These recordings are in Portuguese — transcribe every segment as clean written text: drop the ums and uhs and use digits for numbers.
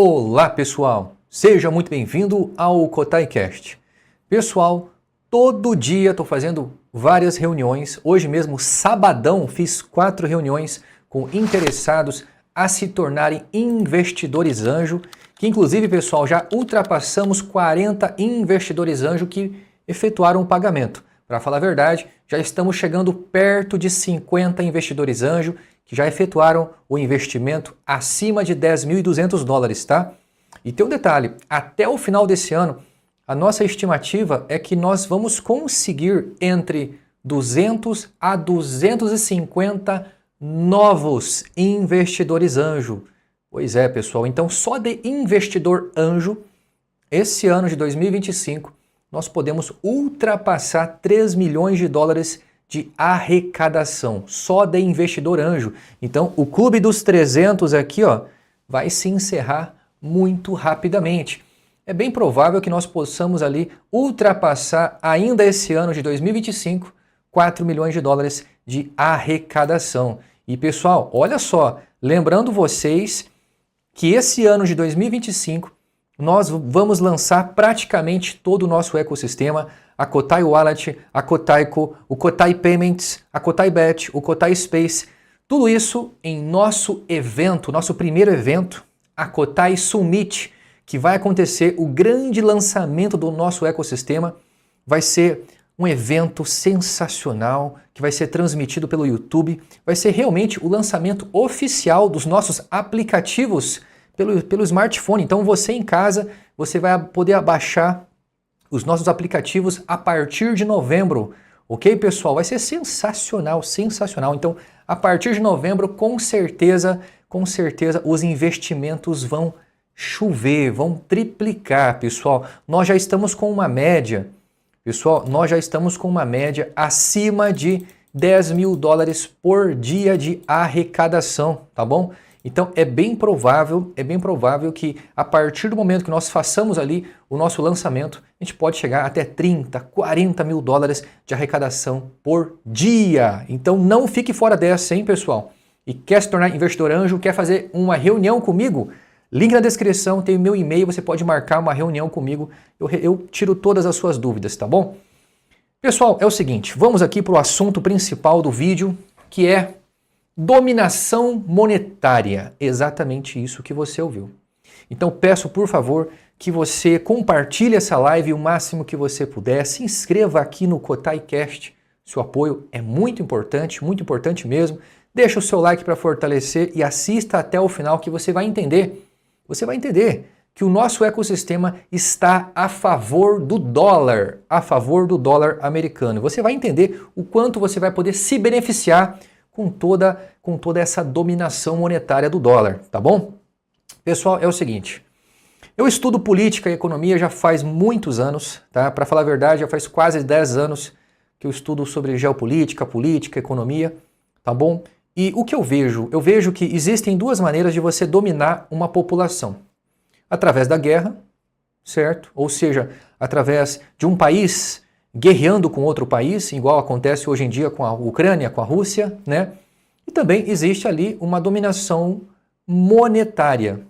Olá pessoal, seja muito bem-vindo ao KotaiCast. Pessoal, todo dia estou fazendo várias reuniões, hoje mesmo sabadão fiz 4 reuniões com interessados a se tornarem investidores anjo, que inclusive pessoal já ultrapassamos 40 investidores anjo que efetuaram o pagamento. Para falar a verdade, já estamos chegando perto de 50 investidores anjo que já efetuaram o investimento acima de $10.200, tá? E tem um detalhe, até o final desse ano, a nossa estimativa é que nós vamos conseguir entre 200 a 250 novos investidores anjo. Pois é, pessoal, então só de investidor anjo, esse ano de 2025, nós podemos ultrapassar $3 milhões de arrecadação, só de investidor anjo. Então, o Clube dos 300 aqui, ó, vai se encerrar muito rapidamente. É bem provável que nós possamos ali ultrapassar ainda esse ano de 2025, $4 milhões de arrecadação. E pessoal, olha só, lembrando vocês que esse ano de 2025, nós vamos lançar praticamente todo o nosso ecossistema, a Kotai Wallet, a Kotaico, o Kotai Payments, a Kotai Bet, o Kotai Space, tudo isso em nosso evento, nosso primeiro evento, a Kotai Summit, que vai acontecer o grande lançamento do nosso ecossistema. Vai ser um evento sensacional, que vai ser transmitido pelo YouTube, vai ser realmente o lançamento oficial dos nossos aplicativos pelo smartphone. Então você em casa, você vai poder baixar os nossos aplicativos a partir de novembro, ok pessoal? Vai ser sensacional, sensacional. Então a partir de novembro, com certeza os investimentos vão chover, vão triplicar, pessoal. Nós já estamos com uma média, pessoal, nós já estamos com uma média acima de $10 mil por dia de arrecadação, tá bom? Então é bem provável que a partir do momento que nós façamos ali o nosso lançamento, a gente pode chegar até 30, 40 mil dólares de arrecadação por dia. Então não fique fora dessa, hein, pessoal? E quer se tornar investidor anjo, quer fazer uma reunião comigo? Link na descrição, tem o meu e-mail, você pode marcar uma reunião comigo, eu tiro todas as suas dúvidas, tá bom? Pessoal, é o seguinte, vamos aqui para o assunto principal do vídeo, que é dominação monetária, exatamente isso que você ouviu. Então peço por favor que você compartilhe essa live o máximo que você puder, se inscreva aqui no KotaiCast, seu apoio é muito importante mesmo. Deixa o seu like para fortalecer e assista até o final que você vai entender que o nosso ecossistema está a favor do dólar americano. Você vai entender o quanto você vai poder se beneficiar com toda essa dominação monetária do dólar, tá bom? Pessoal, é o seguinte, eu estudo política e economia já faz muitos anos, tá? Para falar a verdade, já faz quase 10 anos que eu estudo sobre geopolítica, política, economia, tá bom? E o que eu vejo? Eu vejo que existem duas maneiras de você dominar uma população. Através da guerra, certo? Ou seja, através de um país guerreando com outro país, igual acontece hoje em dia com a Ucrânia, com a Rússia, né? E também existe ali uma dominação monetária.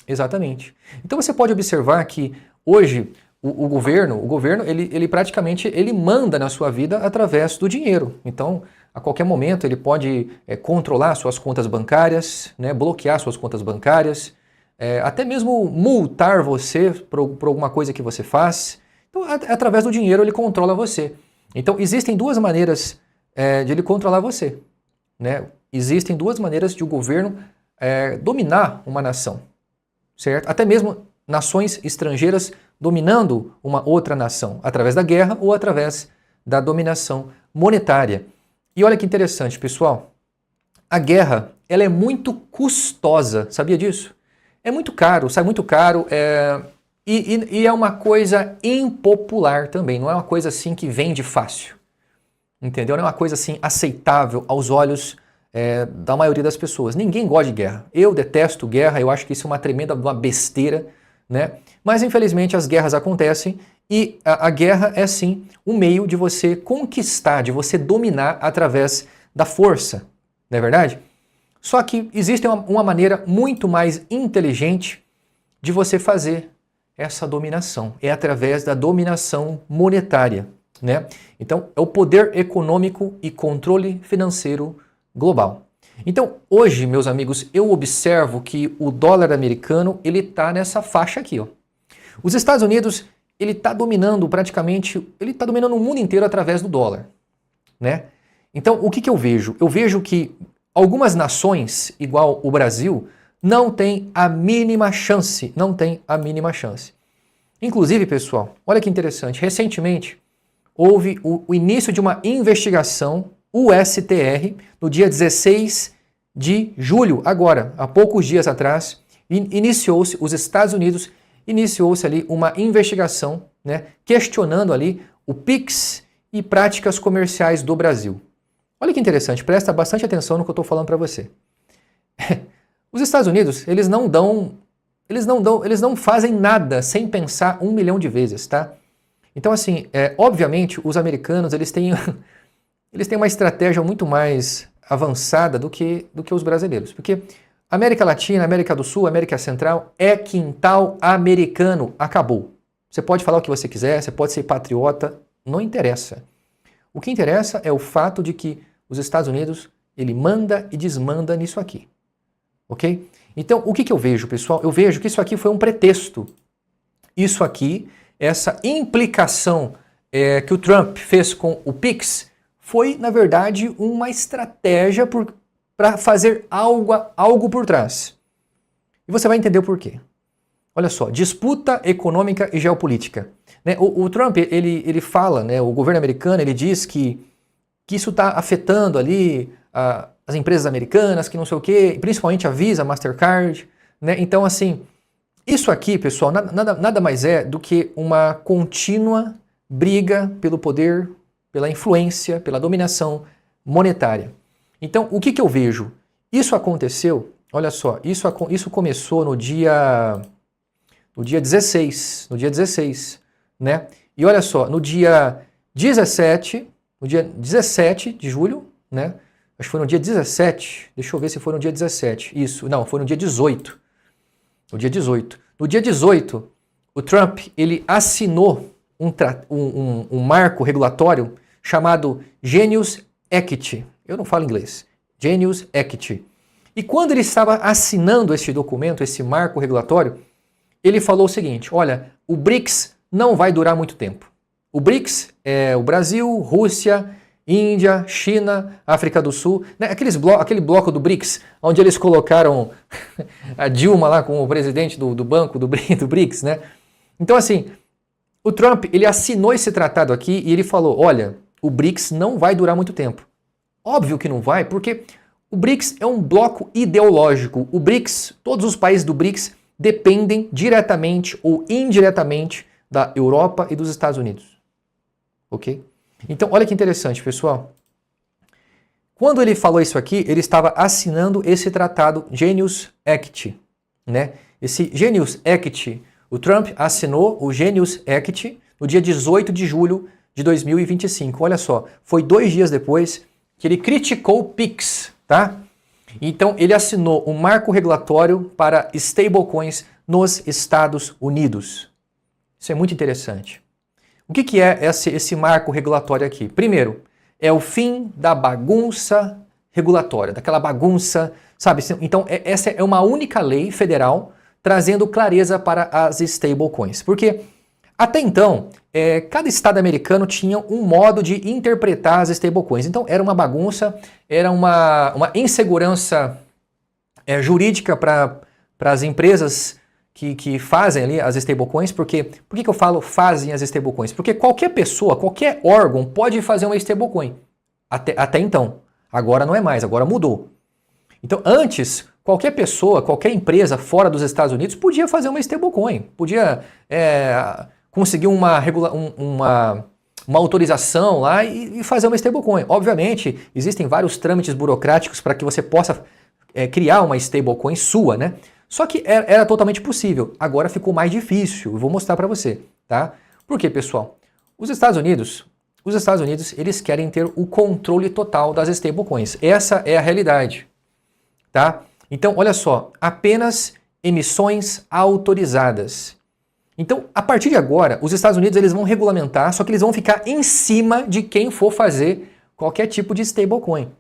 Exatamente. Então você pode observar que hoje o governo ele praticamente manda na sua vida através do dinheiro. Então, a qualquer momento ele pode controlar suas contas bancárias, né? Bloquear suas contas bancárias, até mesmo multar você por alguma coisa que você faz. Então, através do dinheiro ele controla você. Então, existem duas maneiras de ele controlar você, né? Existem duas maneiras de o governo dominar uma nação, certo? Até mesmo nações estrangeiras dominando uma outra nação, através da guerra ou através da dominação monetária. E olha que interessante, pessoal. A guerra, ela é muito custosa, sabia disso? É muito caro, sai muito caro, E é uma coisa impopular também, não é uma coisa assim que vende fácil, entendeu? Não é uma coisa assim aceitável aos olhos da maioria das pessoas. Ninguém gosta de guerra. Eu detesto guerra, eu acho que isso é uma tremenda besteira, né? Mas infelizmente as guerras acontecem e a guerra é sim um meio de você conquistar, de você dominar através da força, não é verdade? Só que existe uma maneira muito mais inteligente de você fazer essa dominação. É através da dominação monetária, né? Então, é o poder econômico e controle financeiro global. Então, hoje, meus amigos, eu observo que o dólar americano, ele está nessa faixa aqui, ó. Os Estados Unidos, ele está dominando praticamente, ele está dominando o mundo inteiro através do dólar, né? Então, o que eu vejo? Eu vejo que algumas nações, igual o Brasil, não tem a mínima chance, não tem a mínima chance. Inclusive, pessoal, olha que interessante, recentemente houve o início de uma investigação, o STR, no dia 16 de julho, agora, há poucos dias atrás, iniciou-se, os Estados Unidos, iniciou-se ali uma investigação, né, questionando ali o PIX e práticas comerciais do Brasil. Olha que interessante, presta bastante atenção no que eu estou falando para você. Os Estados Unidos, eles não fazem nada sem pensar 1 milhão de vezes, tá? Então, assim, obviamente, os americanos, eles têm uma estratégia muito mais avançada do que os brasileiros. Porque América Latina, América do Sul, América Central é quintal americano. Acabou. Você pode falar o que você quiser, você pode ser patriota, não interessa. O que interessa é o fato de que os Estados Unidos, ele manda e desmanda nisso aqui. Ok? Então, o que eu vejo, pessoal? Eu vejo que isso aqui foi um pretexto. Isso aqui, essa implicação que o Trump fez com o PIX, foi, na verdade, uma estratégia para fazer algo por trás. E você vai entender o porquê. Olha só, disputa econômica e geopolítica. Né? O Trump, ele fala, né, o governo americano, ele diz que isso está afetando ali as empresas americanas, que não sei o quê, principalmente a Visa, a Mastercard. Né? Então, assim, isso aqui, pessoal, nada mais é do que uma contínua briga pelo poder, pela influência, pela dominação monetária. Então, o que eu vejo? Isso aconteceu, olha só, isso começou no dia 16, né? E olha só, no dia 17 de julho, né? Acho que foi no dia 17, deixa eu ver se foi no dia 17, isso, não, foi no dia 18. No dia 18. No dia 18, o Trump, ele assinou um marco regulatório chamado Genius Act. Eu não falo inglês. Genius Act. E quando ele estava assinando este documento, esse marco regulatório, ele falou o seguinte, olha, o BRICS não vai durar muito tempo. O BRICS é o Brasil, Rússia, Índia, China, África do Sul, né? Aquele bloco do BRICS, onde eles colocaram a Dilma lá como presidente do banco do BRICS, né? Então, assim, o Trump, ele assinou esse tratado aqui e ele falou, olha, o BRICS não vai durar muito tempo. Óbvio que não vai, porque o BRICS é um bloco ideológico. O BRICS, todos os países do BRICS dependem diretamente ou indiretamente da Europa e dos Estados Unidos. Ok? Então, olha que interessante, pessoal. Quando ele falou isso aqui, ele estava assinando esse tratado Genius Act, né? Esse Genius Act, o Trump assinou o Genius Act no dia 18 de julho de 2025. Olha só, foi 2 dias depois que ele criticou o PIX, tá? Então, ele assinou um marco regulatório para stablecoins nos Estados Unidos. Isso é muito interessante. O que é esse marco regulatório aqui? Primeiro, é o fim da bagunça regulatória, daquela bagunça, sabe? Então, essa é uma única lei federal trazendo clareza para as stablecoins. Porque, até então, cada estado americano tinha um modo de interpretar as stablecoins. Então, era uma bagunça, era uma insegurança jurídica para as empresas que fazem ali as stablecoins. Por que eu falo fazem as stablecoins? Porque qualquer pessoa, qualquer órgão pode fazer uma stablecoin. Até então. Agora não é mais, agora mudou. Então, antes, qualquer pessoa, qualquer empresa fora dos Estados Unidos podia fazer uma stablecoin. Podia conseguir uma autorização lá e fazer uma stablecoin. Obviamente, existem vários trâmites burocráticos para que você possa criar uma stablecoin sua, né? Só que era totalmente possível. Agora ficou mais difícil. Eu vou mostrar para você, tá? Por quê, pessoal? Os Estados Unidos, eles querem ter o controle total das stablecoins. Essa é a realidade, tá? Então, olha só, apenas emissões autorizadas. Então, a partir de agora, os Estados Unidos eles vão regulamentar, só que eles vão ficar em cima de quem for fazer qualquer tipo de stablecoin.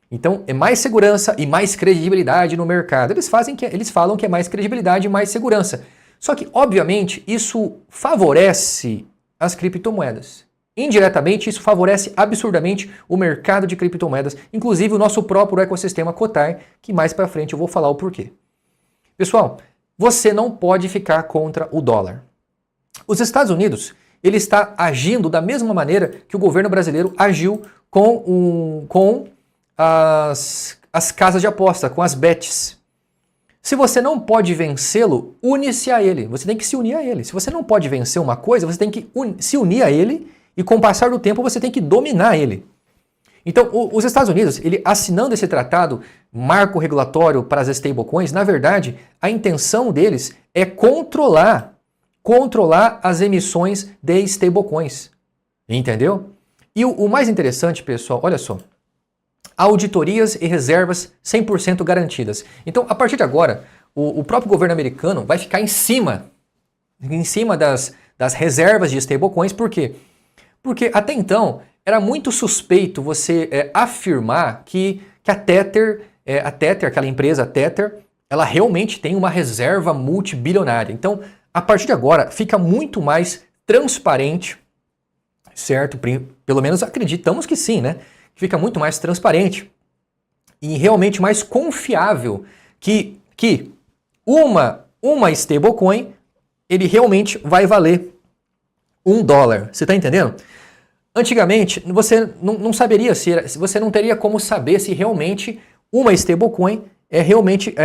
Então, é mais segurança e mais credibilidade no mercado. Eles falam que é mais credibilidade e mais segurança. Só que, obviamente, isso favorece as criptomoedas. Indiretamente, isso favorece absurdamente o mercado de criptomoedas, inclusive o nosso próprio ecossistema Kotai, que mais para frente eu vou falar o porquê. Pessoal, você não pode ficar contra o dólar. Os Estados Unidos, ele está agindo da mesma maneira que o governo brasileiro agiu com as casas de aposta, com as bets. Se você não pode vencê-lo, une-se a ele. Você tem que se unir a ele. Se você não pode vencer uma coisa, você tem que se unir a ele e com o passar do tempo você tem que dominar ele. Então, os Estados Unidos, ele assinando esse tratado, marco regulatório para as stablecoins, na verdade, a intenção deles é controlar as emissões de stablecoins. Entendeu? E o mais interessante, pessoal, olha só. Auditorias e reservas 100% garantidas. Então, a partir de agora, o próprio governo americano vai ficar em cima das reservas de stablecoins. Por quê? Porque até então era muito suspeito você afirmar que a Tether, aquela empresa Tether, ela realmente tem uma reserva multibilionária. Então, a partir de agora, fica muito mais transparente, certo? Pelo menos acreditamos que sim, né? Fica muito mais transparente e realmente mais confiável que uma stablecoin, ele realmente vai valer $1. Você está entendendo? Antigamente, você não saberia você não teria como saber se realmente uma stablecoin é realmente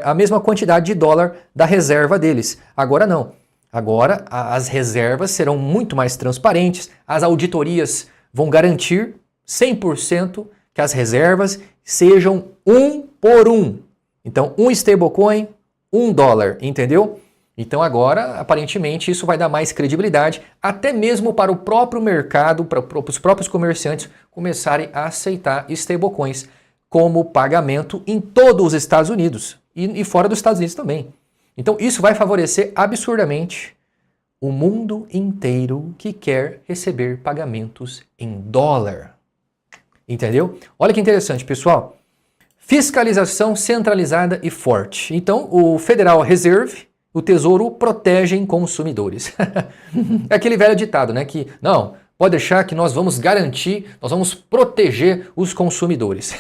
a mesma quantidade de dólar da reserva deles. Agora não. Agora as reservas serão muito mais transparentes, as auditorias vão garantir 100% que as reservas sejam 1 por 1. Então, um stablecoin, $1, entendeu? Então agora, aparentemente, isso vai dar mais credibilidade, até mesmo para o próprio mercado, para os próprios comerciantes começarem a aceitar stablecoins como pagamento em todos os Estados Unidos e fora dos Estados Unidos também. Então isso vai favorecer absurdamente o mundo inteiro que quer receber pagamentos em dólar. Entendeu? Olha que interessante, pessoal. Fiscalização centralizada e forte. Então, o Federal Reserve, o Tesouro, protegem consumidores. É aquele velho ditado, né? Que, não, pode deixar que nós vamos garantir, nós vamos proteger os consumidores.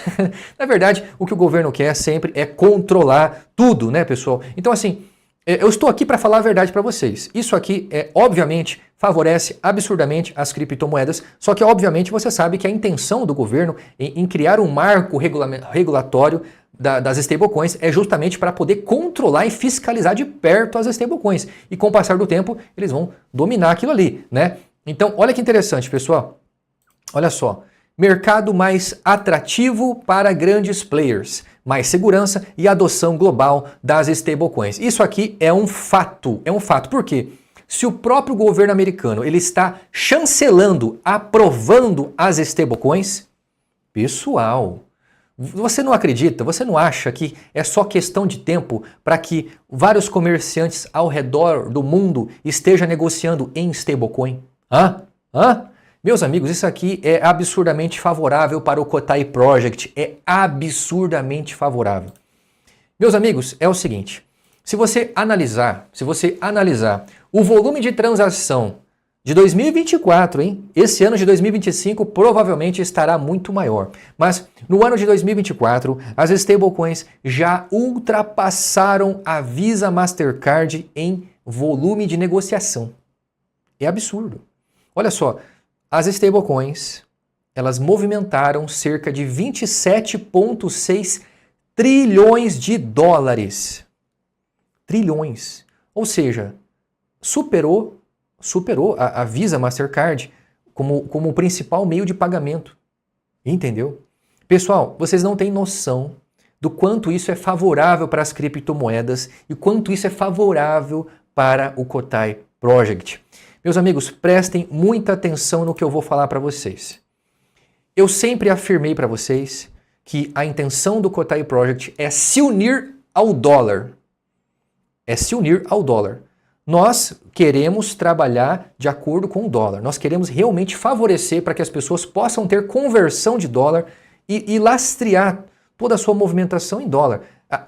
Na verdade, o que o governo quer sempre é controlar tudo, né, pessoal? Então, assim, eu estou aqui para falar a verdade para vocês. Isso aqui, obviamente, favorece absurdamente as criptomoedas, só que, obviamente, você sabe que a intenção do governo em criar um marco regulatório das stablecoins é justamente para poder controlar e fiscalizar de perto as stablecoins. E com o passar do tempo, eles vão dominar aquilo ali, né? Então, olha que interessante, pessoal. Olha só. Mercado mais atrativo para grandes players, mais segurança e adoção global das stablecoins. Isso aqui é um fato. Por quê? Se o próprio governo americano ele está chancelando, aprovando as stablecoins, pessoal, você não acredita, você não acha que é só questão de tempo para que vários comerciantes ao redor do mundo estejam negociando em stablecoin? Meus amigos, isso aqui é absurdamente favorável para o Kotai Project, é absurdamente favorável. Meus amigos, é o seguinte, se você analisar o volume de transação de 2024, esse ano de 2025 provavelmente estará muito maior. Mas no ano de 2024, as stablecoins já ultrapassaram a Visa Mastercard em volume de negociação. É absurdo. Olha só, as stablecoins, elas movimentaram cerca de 27,6 trilhões de dólares. Trilhões. Ou seja, superou a Visa Mastercard como o principal meio de pagamento. Entendeu? Pessoal, vocês não têm noção do quanto isso é favorável para as criptomoedas e quanto isso é favorável para o Kotai Project. Meus amigos, prestem muita atenção no que eu vou falar para vocês. Eu sempre afirmei para vocês que a intenção do Kotai Project é se unir ao dólar. é se unir ao dólar. Nós queremos trabalhar de acordo com o dólar. Nós queremos realmente favorecer para que as pessoas possam ter conversão de dólar e lastrear toda a sua movimentação em dólar.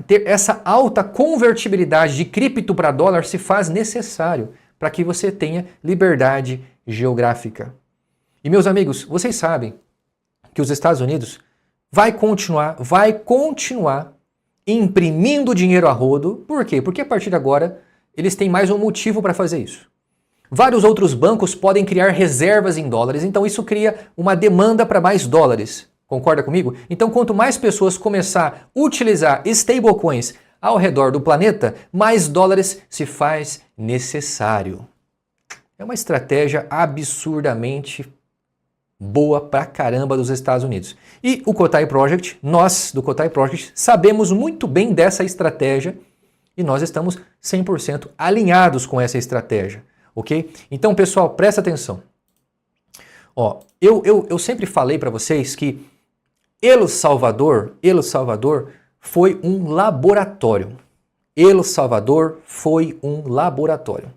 Ter essa alta convertibilidade de cripto para dólar se faz necessário para que você tenha liberdade geográfica. E meus amigos, vocês sabem que os Estados Unidos vai continuar imprimindo dinheiro a rodo. Por quê? Porque a partir de agora eles têm mais um motivo para fazer isso. Vários outros bancos podem criar reservas em dólares, então isso cria uma demanda para mais dólares. Concorda comigo? Então, quanto mais pessoas começar a utilizar stablecoins ao redor do planeta, mais dólares se faz necessário. É uma estratégia absurdamente boa pra caramba dos Estados Unidos. E o Kotai Project, nós do Kotai Project, sabemos muito bem dessa estratégia e nós estamos 100% alinhados com essa estratégia, ok? Então, pessoal, presta atenção. Ó, eu sempre falei para vocês que El Salvador foi um laboratório. El Salvador foi um laboratório.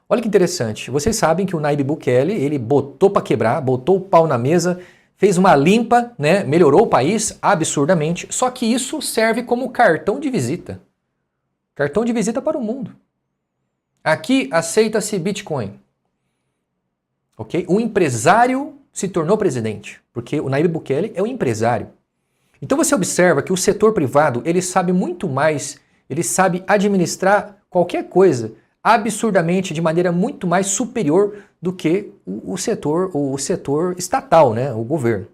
Olha que interessante, vocês sabem que o Nayib Bukele, ele botou para quebrar, botou o pau na mesa, fez uma limpa, né, melhorou o país absurdamente, só que isso serve como cartão de visita. Cartão de visita para o mundo. Aqui aceita-se Bitcoin. Ok? Um empresário se tornou presidente, porque o Nayib Bukele é um empresário. Então você observa que o setor privado, ele sabe muito mais, ele sabe administrar qualquer coisa absurdamente, de maneira muito mais superior do que o setor estatal, né? O governo.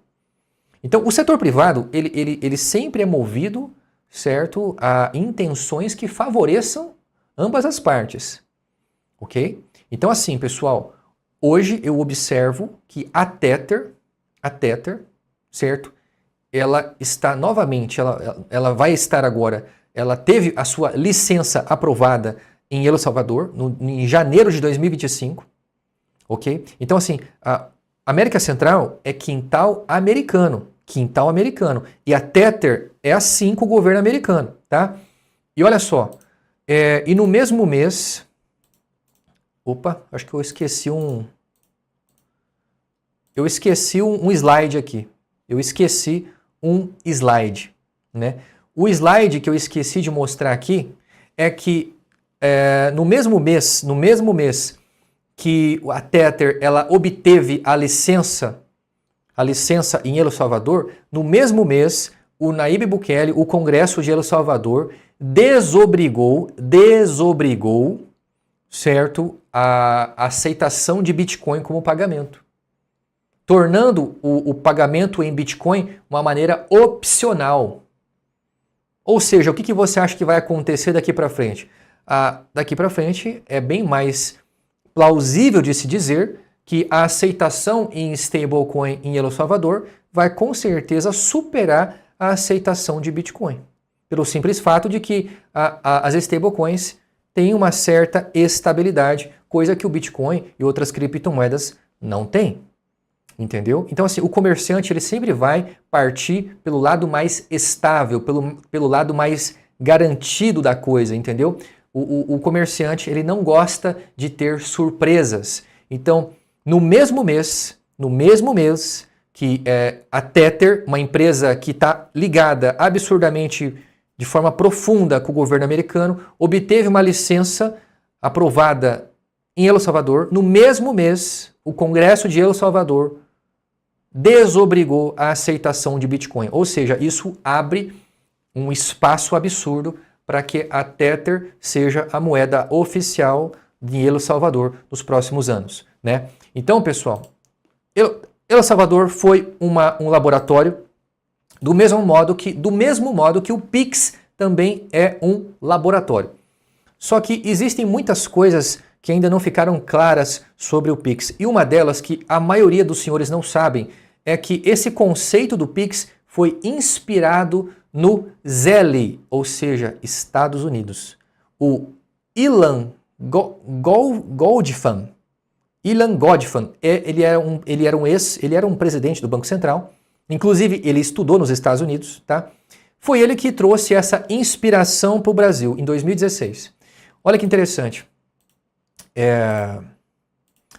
Então o setor privado, ele sempre é movido, certo, a intenções que favoreçam ambas as partes. Ok? Então assim, pessoal, hoje eu observo que a Tether, certo? Ela está novamente, ela vai estar agora, ela teve a sua licença aprovada em El Salvador, em janeiro de 2025, ok? Então assim, a América Central é quintal americano, e a Tether é assim com o governo americano, tá? E olha só, e no mesmo mês, acho que eu esqueci um slide aqui. Eu esqueci um slide, né? O slide que eu esqueci de mostrar aqui é que no mesmo mês que a Tether ela obteve a licença em El Salvador, no mesmo mês o Nayib Bukele, o Congresso de El Salvador, desobrigou, certo, a aceitação de Bitcoin como pagamento, tornando o pagamento em Bitcoin uma maneira opcional. Ou seja, o que você acha que vai acontecer daqui para frente? Daqui para frente é bem mais plausível de se dizer que a aceitação em stablecoin em El Salvador vai com certeza superar a aceitação de Bitcoin. Pelo simples fato de que as stablecoins têm uma certa estabilidade, coisa que o Bitcoin e outras criptomoedas não têm. Entendeu? Então assim, o comerciante ele sempre vai partir pelo lado mais estável, pelo lado mais garantido da coisa, entendeu? O comerciante ele não gosta de ter surpresas. Então, no mesmo mês que a Tether, uma empresa que está ligada absurdamente de forma profunda com o governo americano, obteve uma licença aprovada em El Salvador, no mesmo mês, o Congresso de El Salvador desobrigou a aceitação de Bitcoin. Ou seja, isso abre um espaço absurdo para que a Tether seja a moeda oficial de El Salvador nos próximos anos, né? Então, pessoal, El Salvador foi um laboratório do mesmo modo que o Pix também é um laboratório. Só que existem muitas coisas que ainda não ficaram claras sobre o Pix. E uma delas que a maioria dos senhores não sabem é que esse conceito do Pix foi inspirado no Zelle, ou seja, Estados Unidos. O Ilan Goldfan, ele era um presidente do Banco Central, inclusive ele estudou nos Estados Unidos, tá? Foi ele que trouxe essa inspiração para o Brasil em 2016. Olha que interessante.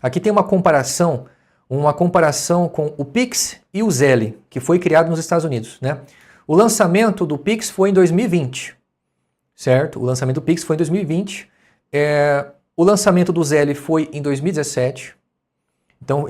Aqui tem uma comparação com o Pix e o Zelle, que foi criado nos Estados Unidos, né? O lançamento do Pix foi em 2020, certo? O lançamento do Pix foi em 2020. O lançamento do Zelle foi em 2017. Então,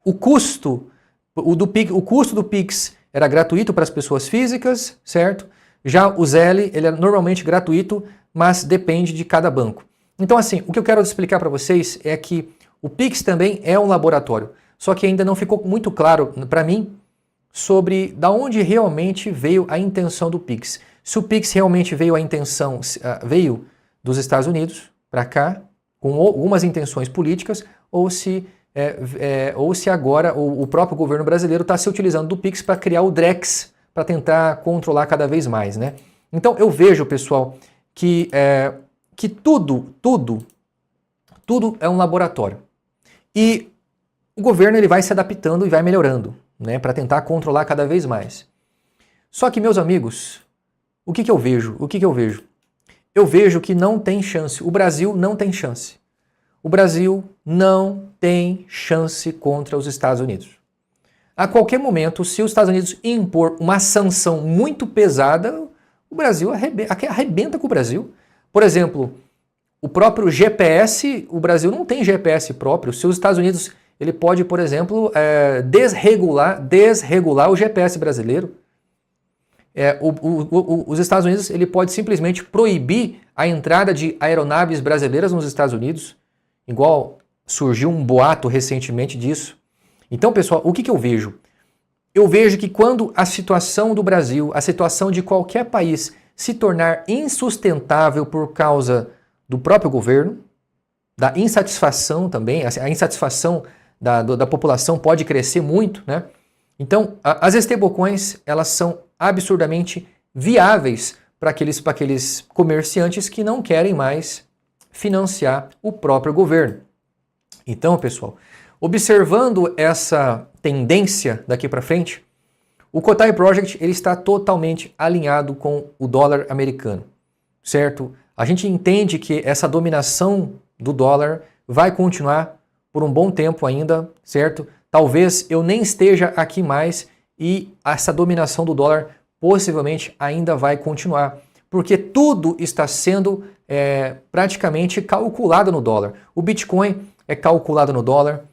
o custo do Pix era gratuito para as pessoas físicas, certo? Já o Zelle, ele é normalmente gratuito, mas depende de cada banco. Então, assim, o que eu quero explicar para vocês é que o Pix também é um laboratório, só que ainda não ficou muito claro para mim sobre da onde realmente veio a intenção do Pix. Se o Pix realmente veio dos Estados Unidos para cá, com algumas intenções políticas, ou se agora o próprio governo brasileiro está se utilizando do Pix para criar o Drex, para tentar controlar cada vez mais, né? Então eu vejo, pessoal, que tudo é um laboratório. E o governo ele vai se adaptando e vai melhorando, né, para tentar controlar cada vez mais. Só que, meus amigos, o que eu vejo? Eu vejo que não tem chance. O Brasil não tem chance. O Brasil não tem chance contra os Estados Unidos. A qualquer momento, se os Estados Unidos impor uma sanção muito pesada, o Brasil arrebenta com o Brasil. Por exemplo, o próprio GPS, o Brasil não tem GPS próprio. Se os Estados Unidos, ele pode, por exemplo, desregular o GPS brasileiro. Os Estados Unidos, ele pode simplesmente proibir a entrada de aeronaves brasileiras nos Estados Unidos, igual surgiu um boato recentemente disso. Então, pessoal, o que eu vejo? Eu vejo que quando a situação do Brasil, a situação de qualquer país se tornar insustentável por causa do próprio governo, da insatisfação também, a insatisfação da população pode crescer muito, né? Então, as stablecoins, elas são absurdamente viáveis para aqueles comerciantes que não querem mais financiar o próprio governo. Então, pessoal, observando essa tendência daqui para frente, o Kotai Project ele está totalmente alinhado com o dólar americano, certo? A gente entende que essa dominação do dólar vai continuar por um bom tempo ainda, certo? Talvez eu nem esteja aqui mais e essa dominação do dólar possivelmente ainda vai continuar, porque tudo está sendo praticamente calculado no dólar. O Bitcoin é calculado no dólar,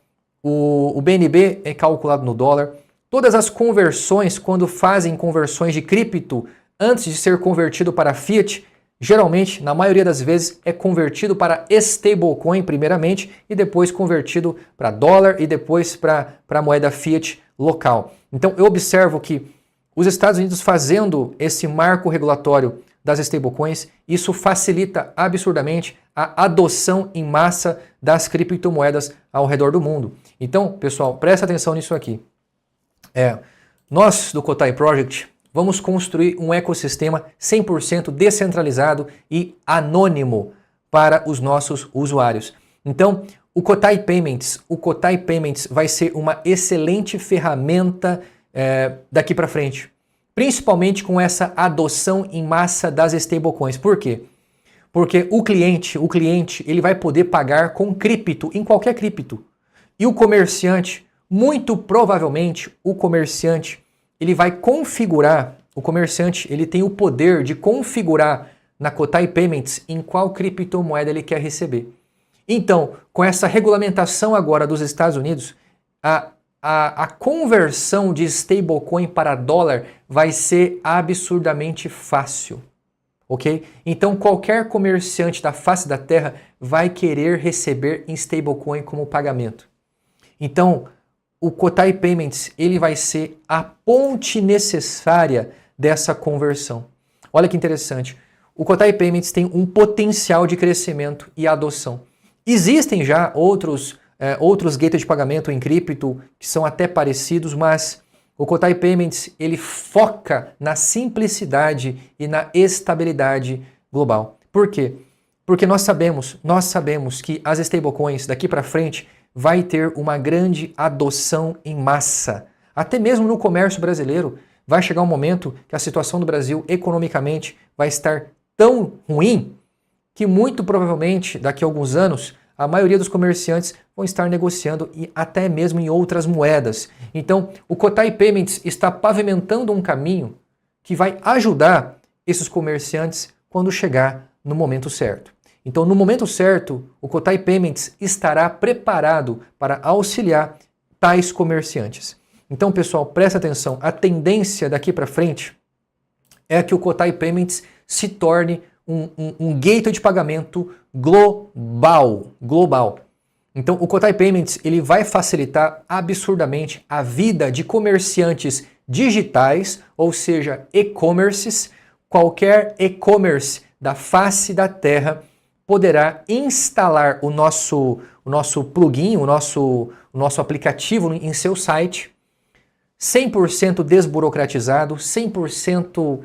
o BNB é calculado no dólar. Todas as conversões, quando fazem conversões de cripto antes de ser convertido para fiat, geralmente, na maioria das vezes, é convertido para stablecoin primeiramente e depois convertido para dólar e depois para a moeda fiat local. Então eu observo que os Estados Unidos fazendo esse marco regulatório das stablecoins, isso facilita absurdamente a adoção em massa das criptomoedas ao redor do mundo. Então, pessoal, presta atenção nisso aqui. Nós do Kotai Project vamos construir um ecossistema 100% descentralizado e anônimo para os nossos usuários. Então, o Kotai Payments vai ser uma excelente ferramenta daqui para frente, principalmente com essa adoção em massa das stablecoins. Por quê? Porque o cliente, ele vai poder pagar com cripto, em qualquer cripto. E o comerciante, muito provavelmente, ele vai configurar, ele tem o poder de configurar na Kotai Payments em qual criptomoeda ele quer receber. Então, com essa regulamentação agora dos Estados Unidos, a conversão de stablecoin para dólar vai ser absurdamente fácil, ok? Então, qualquer comerciante da face da terra vai querer receber em stablecoin como pagamento. Então, o Kotai Payments ele vai ser a ponte necessária dessa conversão. Olha que interessante. O Kotai Payments tem um potencial de crescimento e adoção. Existem já outros gateways de pagamento em cripto que são até parecidos, mas o Kotai Payments ele foca na simplicidade e na estabilidade global. Por quê? Porque nós sabemos que as stablecoins daqui para frente vai ter uma grande adoção em massa. Até mesmo no comércio brasileiro, vai chegar um momento que a situação do Brasil economicamente vai estar tão ruim que muito provavelmente daqui a alguns anos a maioria dos comerciantes vão estar negociando e até mesmo em outras moedas. Então, o Kotai Payments está pavimentando um caminho que vai ajudar esses comerciantes quando chegar no momento certo. Então, no momento certo, o Kotai Payments estará preparado para auxiliar tais comerciantes. Então, pessoal, presta atenção. A tendência daqui para frente é que o Kotai Payments se torne um gateway de pagamento global. Então, o Kotai Payments ele vai facilitar absurdamente a vida de comerciantes digitais, ou seja, e-commerces. Qualquer e-commerce da face da Terra poderá instalar o nosso plugin, o nosso aplicativo em seu site, 100% desburocratizado, 100%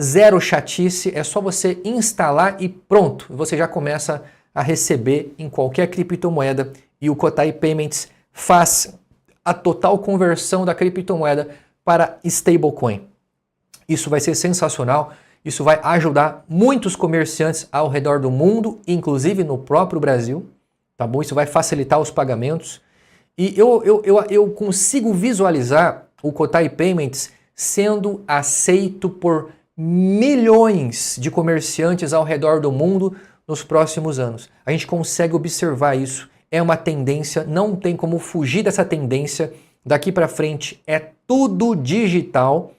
zero chatice, é só você instalar e pronto, você já começa a receber em qualquer criptomoeda e o Kotai Payments faz a total conversão da criptomoeda para stablecoin. Isso vai ser sensacional, isso vai ajudar muitos comerciantes ao redor do mundo, inclusive no próprio Brasil, tá bom? Isso vai facilitar os pagamentos e eu consigo visualizar o Kotai Payments sendo aceito por milhões de comerciantes ao redor do mundo nos próximos anos. A gente consegue observar isso. É uma tendência, não tem como fugir dessa tendência. Daqui para frente é tudo digital.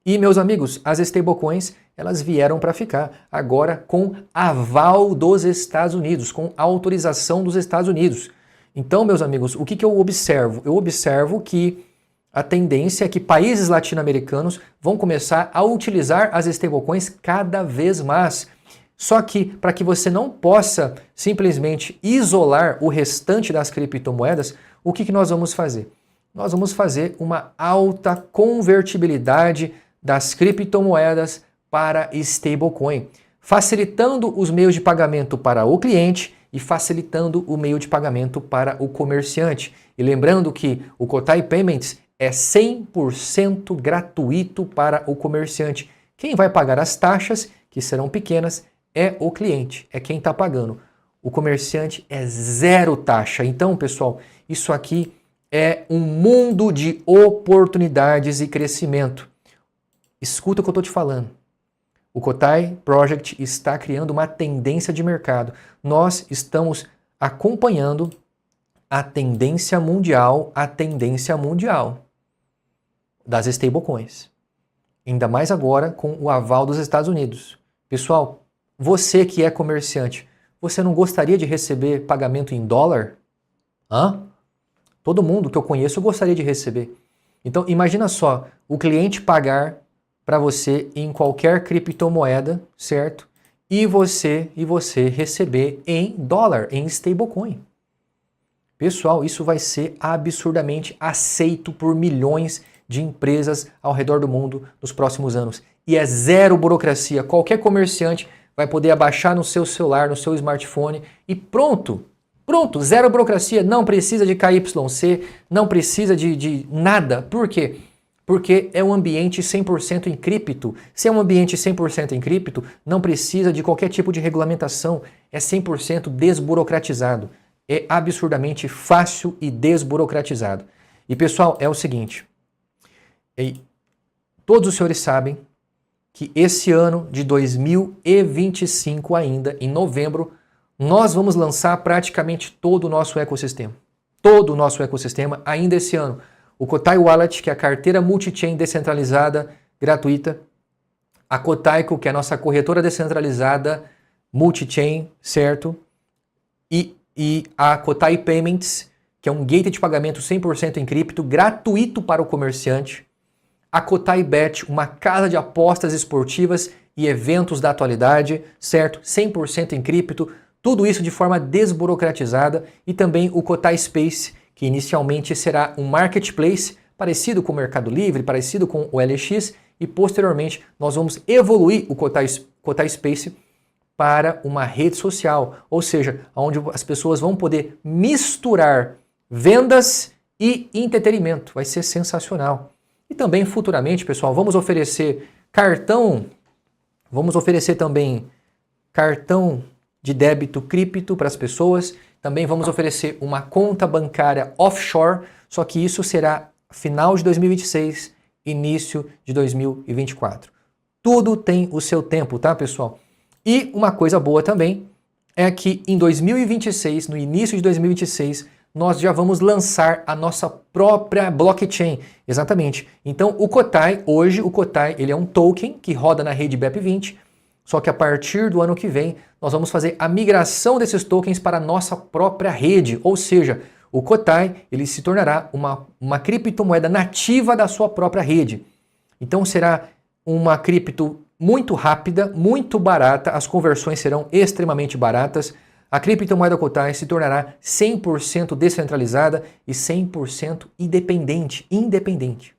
E, meus amigos, as stablecoins, elas vieram para ficar. Agora com aval dos Estados Unidos, com autorização dos Estados Unidos. Então, meus amigos, o que eu observo? Eu observo que a tendência é que países latino-americanos vão começar a utilizar as stablecoins cada vez mais. Só que para que você não possa simplesmente isolar o restante das criptomoedas, o que nós vamos fazer? Nós vamos fazer uma alta convertibilidade das criptomoedas para stablecoin, facilitando os meios de pagamento para o cliente e facilitando o meio de pagamento para o comerciante. E lembrando que o Kotai Payments é 100% gratuito para o comerciante. Quem vai pagar as taxas, que serão pequenas, é o cliente, é quem está pagando. O comerciante é zero taxa. Então, pessoal, isso aqui é um mundo de oportunidades e crescimento. Escuta o que eu estou te falando. O Kotai Project está criando uma tendência de mercado. Nós estamos acompanhando a tendência mundial das stablecoins. Ainda mais agora com o aval dos Estados Unidos. Pessoal, você que é comerciante, você não gostaria de receber pagamento em dólar? Hã? Todo mundo que eu conheço gostaria de receber. Então, imagina só, o cliente pagar para você em qualquer criptomoeda, certo? E você receber em dólar, em stablecoin. Pessoal, isso vai ser absurdamente aceito por milhões de empresas ao redor do mundo nos próximos anos. E é zero burocracia. Qualquer comerciante vai poder abaixar no seu celular, no seu smartphone e pronto. Pronto, zero burocracia. Não precisa de KYC, não precisa de nada. Por quê? Porque é um ambiente 100% em cripto. Se é um ambiente 100% em cripto, não precisa de qualquer tipo de regulamentação. É 100% desburocratizado. É absurdamente fácil e desburocratizado. E pessoal, é o seguinte. Todos os senhores sabem que esse ano de 2025 ainda, em novembro, nós vamos lançar praticamente todo o nosso ecossistema. Todo o nosso ecossistema ainda esse ano. O Kotai Wallet, que é a carteira multi-chain descentralizada, gratuita. A Kotaico, que é a nossa corretora descentralizada, multi-chain, certo? E a Kotai Payments, que é um gateway de pagamento 100% em cripto, gratuito para o comerciante. A Kotai Bet, uma casa de apostas esportivas e eventos da atualidade, certo? 100% em cripto, tudo isso de forma desburocratizada. E também o Kotai Space, que inicialmente será um marketplace parecido com o Mercado Livre, parecido com o LX, e posteriormente nós vamos evoluir o Kotai Space para uma rede social, ou seja, onde as pessoas vão poder misturar vendas e entretenimento. Vai ser sensacional. E também futuramente, pessoal, vamos oferecer também cartão de débito cripto para as pessoas. Também vamos oferecer uma conta bancária offshore, só que isso será final de 2026, início de 2024. Tudo tem o seu tempo, tá, pessoal? E uma coisa boa também é que em 2026, no início de 2026, nós já vamos lançar a nossa própria blockchain. Exatamente. Então, o Kotai, hoje, o Kotai, ele é um token que roda na rede BEP20, só que a partir do ano que vem, nós vamos fazer a migração desses tokens para a nossa própria rede, ou seja, o Kotai, ele se tornará uma criptomoeda nativa da sua própria rede. Então, será uma cripto muito rápida, muito barata, as conversões serão extremamente baratas. A criptomoeda Kotai se tornará 100% descentralizada e 100% independente.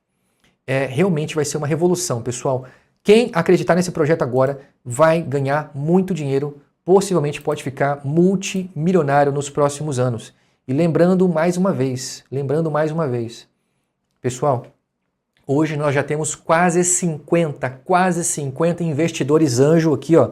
Realmente vai ser uma revolução, pessoal. Quem acreditar nesse projeto agora vai ganhar muito dinheiro, possivelmente pode ficar multimilionário nos próximos anos. E lembrando mais uma vez, pessoal, hoje nós já temos quase 50 investidores anjo aqui, ó,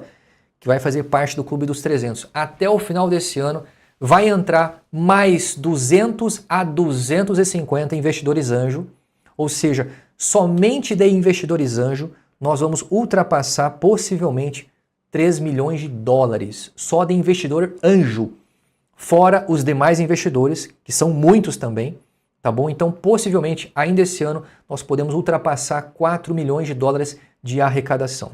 que vai fazer parte do Clube dos 300. Até o final desse ano vai entrar mais 200 a 250 investidores anjo, ou seja, somente de investidores anjo nós vamos ultrapassar possivelmente 3 milhões de dólares, só de investidor anjo, fora os demais investidores, que são muitos também, tá bom? Então, possivelmente, ainda esse ano, nós podemos ultrapassar 4 milhões de dólares de arrecadação.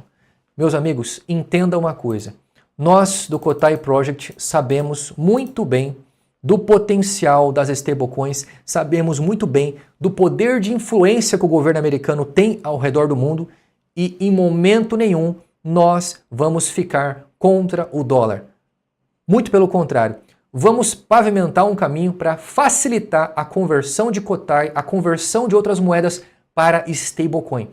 Meus amigos, entenda uma coisa. Nós, do Kotai Project, sabemos muito bem do potencial das stablecoins, sabemos muito bem do poder de influência que o governo americano tem ao redor do mundo e, em momento nenhum, nós vamos ficar contra o dólar. Muito pelo contrário. Vamos pavimentar um caminho para facilitar a conversão de Kotai, a conversão de outras moedas para stablecoin,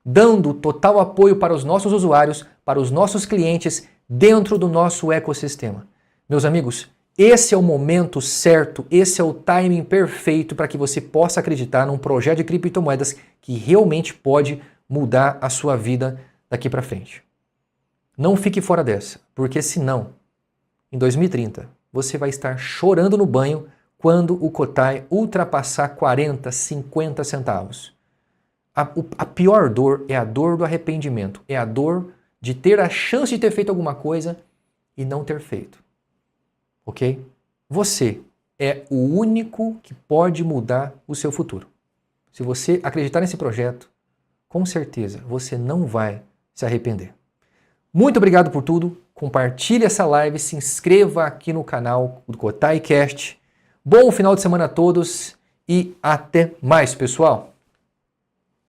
dando total apoio para os nossos usuários, para os nossos clientes, dentro do nosso ecossistema. Meus amigos, esse é o momento certo, esse é o timing perfeito para que você possa acreditar num projeto de criptomoedas que realmente pode mudar a sua vida daqui para frente. Não fique fora dessa, porque senão, em 2030, você vai estar chorando no banho quando o Kotai ultrapassar 40, 50 centavos. A pior dor é a dor do arrependimento, é a dor de ter a chance de ter feito alguma coisa e não ter feito. Ok? Você é o único que pode mudar o seu futuro. Se você acreditar nesse projeto, com certeza você não vai se arrepender. Muito obrigado por tudo. Compartilhe essa live, se inscreva aqui no canal do KotaiCast. Bom final de semana a todos e até mais, pessoal!